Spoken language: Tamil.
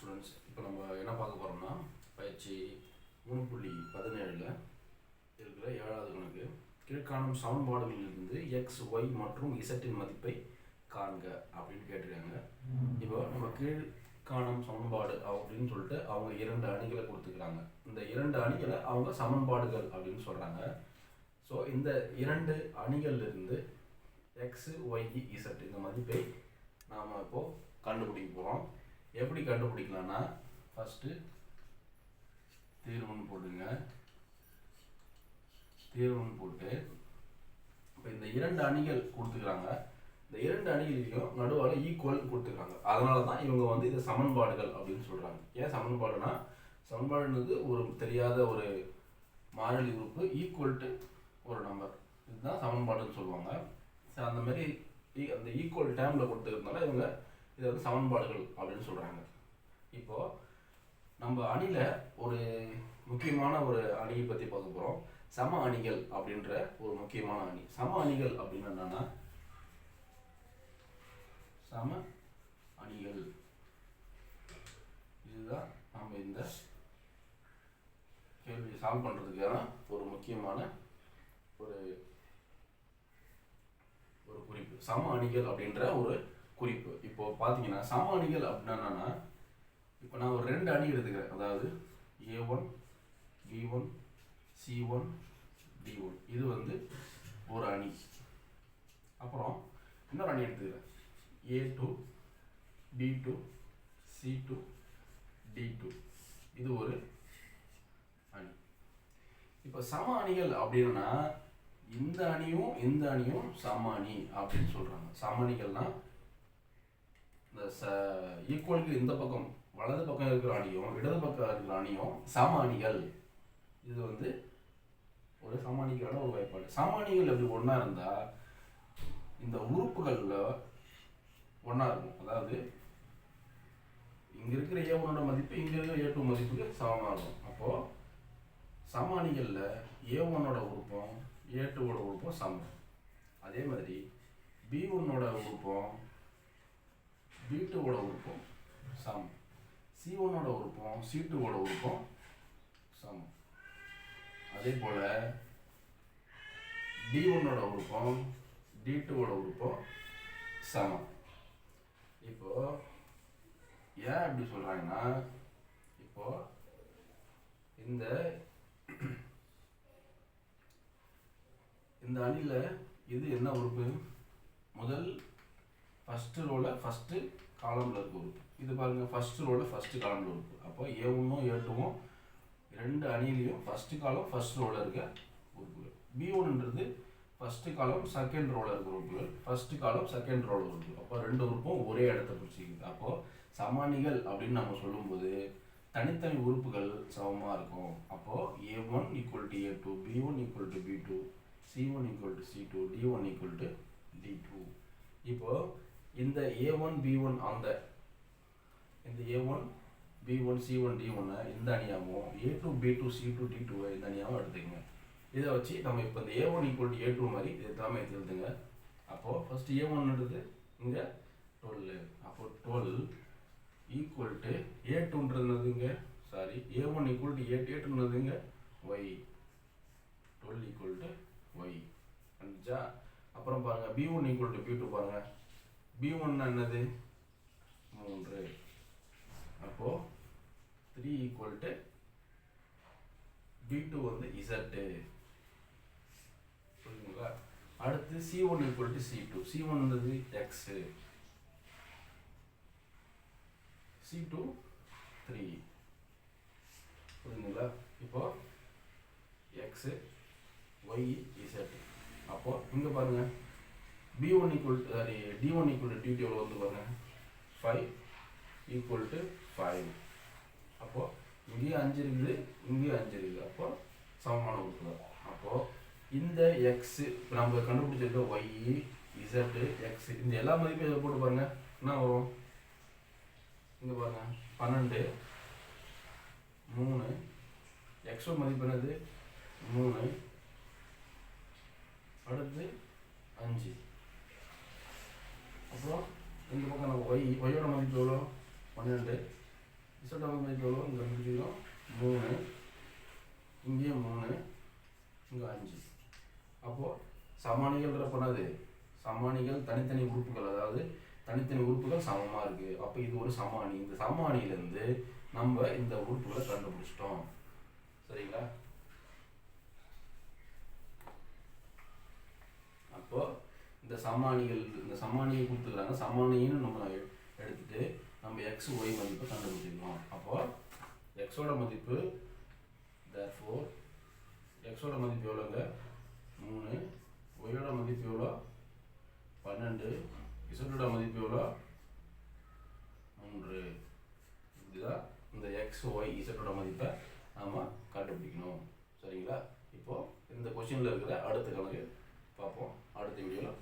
ஸ்டூடெண்ட்ஸ், இப்போ நம்ம என்ன பார்க்க போகிறோம்னா பயிற்சி 3.17 இருக்கிற 7வது கணக்கு. கீழ்காணும் சமன்பாடுகளிலிருந்து எக்ஸ் ஒய் மற்றும் இசட்டின் மதிப்பை காண்க அப்படின்னு கேட்டிருக்காங்க. இப்போ நம்ம கீழ்காணும் சமன்பாடு அப்படின்னு சொல்லிட்டு அவங்க 2 அணிகளை கொடுத்துக்கிறாங்க. இந்த 2 அணிகளை அவங்க சமன்பாடுகள் அப்படின்னு சொல்கிறாங்க. ஸோ இந்த 2 அணிகள்லேருந்து எக்ஸ் ஒய் இசட் இந்த மதிப்பை நாம் இப்போது கண்டுபிடிக்க போகிறோம். எப்படி கண்டுபிடிக்கலாம்னா, ஃபஸ்ட்டு தீர்வுன்னு போட்டுங்க. தீர்வுன்னு போட்டு இப்போ இந்த 2 அணிகள் கொடுத்துக்கிறாங்க. இந்த 2 அணிகளையும் நடுவால் ஈக்குவல் கொடுத்துக்கிறாங்க. அதனால தான் இவங்க வந்து இது சமன்பாடுகள் அப்படின்னு சொல்கிறாங்க. ஏன் சமன்பாடுனா, சமன்பாடுன்றது ஒரு தெரியாத ஒரு மாறிலி உறுப்பு ஈக்குவல் டு ஒரு நம்பர், இதுதான் சமன்பாடுன்னு சொல்லுவாங்க. ஸோ அந்த மாதிரி அந்த ஈக்குவல் டேர்மில் கொடுத்துக்கிறதுனால இவங்க இதை வந்து சமன்பாடுகள் அப்படின்னு சொல்கிறாங்க. இப்போது நம்ம அணியில் ஒரு முக்கியமான ஒரு அணியை பற்றி பார்க்க போகிறோம். சம அணிகள் அப்படின்ற ஒரு முக்கியமான அணி. சம அணிகள் அப்படின்னு என்னன்னா, சம அணிகள் இதுதான் நம்ம இந்த கேள்வி சால்வ் பண்ணுறதுக்கான ஒரு முக்கியமான ஒரு குறிப்பு. சம அணிகள் அப்படின்ற ஒரு குறிப்பு. இப்போ பார்த்தீங்கன்னா சம அணிகள் அப்படின்னா என்னன்னா, இப்போ நான் ஒரு 2 அணி எடுத்துக்கிறேன். அதாவது A1 B1 C1 D1 இது வந்து ஒரு அணி. அப்புறம் இன்னொரு அணி எடுத்துக்கிறேன், A2 B2 C2 D2 இது ஒரு அணி. இப்போ சம அணிகள் அப்படின்னா இந்த அணியும் இந்த அணியும் சம அணி அப்படின்னு சொல்றாங்க. சம அணிகள்னா இந்த ஈக்குவலுக்கு இந்த பக்கம் வலது பக்கம் இருக்கிற அணியும் இடது பக்கம் இருக்கிற அணியும் சம அணிகள். இது வந்து ஒரு சம அணிக்கான ஒரு வாய்ப்பாடு. சம அணிகள் எப்படி ஒன்றா இருந்தால் இந்த உறுப்புகளில் ஒன்றா இருக்கும். அதாவது இங்கே இருக்கிற A1 மதிப்பு இங்கே இருக்கிற A2 மதிப்புக்கு சமமாக இருக்கும். அப்போது சம அணிகளில் A1 உறுப்பும் A2 உறுப்பும் சமம். அதே மாதிரி B1 உறுப்பும் B2 உறுப்பும் சமம். C1 உறுப்பும் C2 உறுப்பும் சமம். அதே போல் D1 உறுப்பும் D2 உறுப்பும் சமம். இப்போ ஏன் அப்படி சொல்றாங்கன்னா, இப்போ இந்த அணியில் இது என்ன உறுப்பு? முதல் ஃபர்ஸ்ட் ரோல ஃபர்ஸ்ட் காலம்ல இருக்க உறுப்பு. இது பாருங்க, ஃபர்ஸ்ட் ரோல ஃபர்ஸ்ட் காலம்ல உறுப்பு. அப்போ A1 A2 2 அணியிலையும் first column first ரோல இருக்க உறுப்புகள். B1ன்றது ஃபர்ஸ்ட் காலம் செகண்ட் ரோல இருக்க உறுப்புகள், ஃபர்ஸ்ட் காலம் செகண்ட் ரோல உறுப்பு. அப்போ 2 உறுப்பும் ஒரே இடத்த பிடிச்சிக்குது. அப்போ சமணிகள் அப்படின்னு நம்ம சொல்லும்போது தனித்தனி உறுப்புகள் சமமாக இருக்கும். அப்போ A1 = A2 B1 = B2 C1 = C2 D1 = D2. இப்போ இந்த A1 B1 இந்த A1 B1 C1 D1 இந்த அணியாகவும் A2 B2 C2 D2 இந்த அணியாகவும் எடுத்துக்கங்க. இதை வச்சு நம்ம இப்போ இந்த A1 = A2 மாதிரி இது எல்லாமே எழுதுங்க. அப்போது ஃபர்ஸ்ட் A1ன்றது இங்கே 12. அப்போ 12 = A2ன்றது இங்கே A1 = A8ன்றது இங்கே Y 12 = Y அஞ்சா. அப்புறம் பாருங்க B1 = B2 பாருங்க. B1 என்னது 3. அப்போ 3 = B2 வந்து Z. புரியுதுங்களா? அடுத்து C1 = C2 C1 என்னது X C2 3. புரியுதுங்களா? இப்போ X Y Z. அப்போ இங்க பாருங்க D1 = D2 எவ்வளோ வந்து பாருங்க 5 = 5. அப்போ இங்கேயும் 5 இருக்குது, இங்கேயும் 5 இருக்குது. அப்போ சமமான உறுப்பு. அப்போ இந்த X நம்ம கண்டுபிடிச்சிருக்க Y Z X இந்த எல்லா மதிப்பையும் இதை போட்டு பாருங்க என்ன வரும்? இங்க பாருங்க 12 3 X மதிப்பு என்னது 3, அடுத்து 5. அப்புறம் இந்த பக்கம் நம்ம ஒய்யோட மதிப்பு எவ்வளோ 12 இசட்டோட மதிப்பு எவ்வளோ இங்கே முடிஞ்சிடும் 3, இங்கே 3, இங்கே 5. அப்போது சமானிகள்ன்ற பண்ணது சமானிகள் தனித்தனி உறுப்புகள், அதாவது தனித்தனி உறுப்புகள் சமமாக இருக்குது. அப்போ இது ஒரு சமானி. இந்த சமானியிலேருந்து நம்ம இந்த உறுப்புகளை கண்டுபிடிச்சிட்டோம். சரிங்களா? அப்போ இந்த சமானியை கொடுத்துக்கிறாங்க. சமானின்னு நம்ம எடுத்துட்டு நம்ம எக்ஸ் ஒய் மதிப்பை கண்டுபிடிச்சிக்கணும். அப்போ எக்ஸோட மதிப்பு therefore எக்ஸோட மதிப்பு எவ்வளோங்க 3, ஒய்யோட மதிப்பு எவ்வளோ 12, இசட்டோட மதிப்பு எவ்வளோ 3. இதுதான் இந்த எக்ஸ் ஒய் இசட்டோட மதிப்பை நாம் கண்டுபிடிக்கணும். சரிங்களா? இப்போது இந்த கொஸ்டினில் இருக்கிற அடுத்த கணக்கு பார்ப்போம் அடுத்த வீடியோவில்.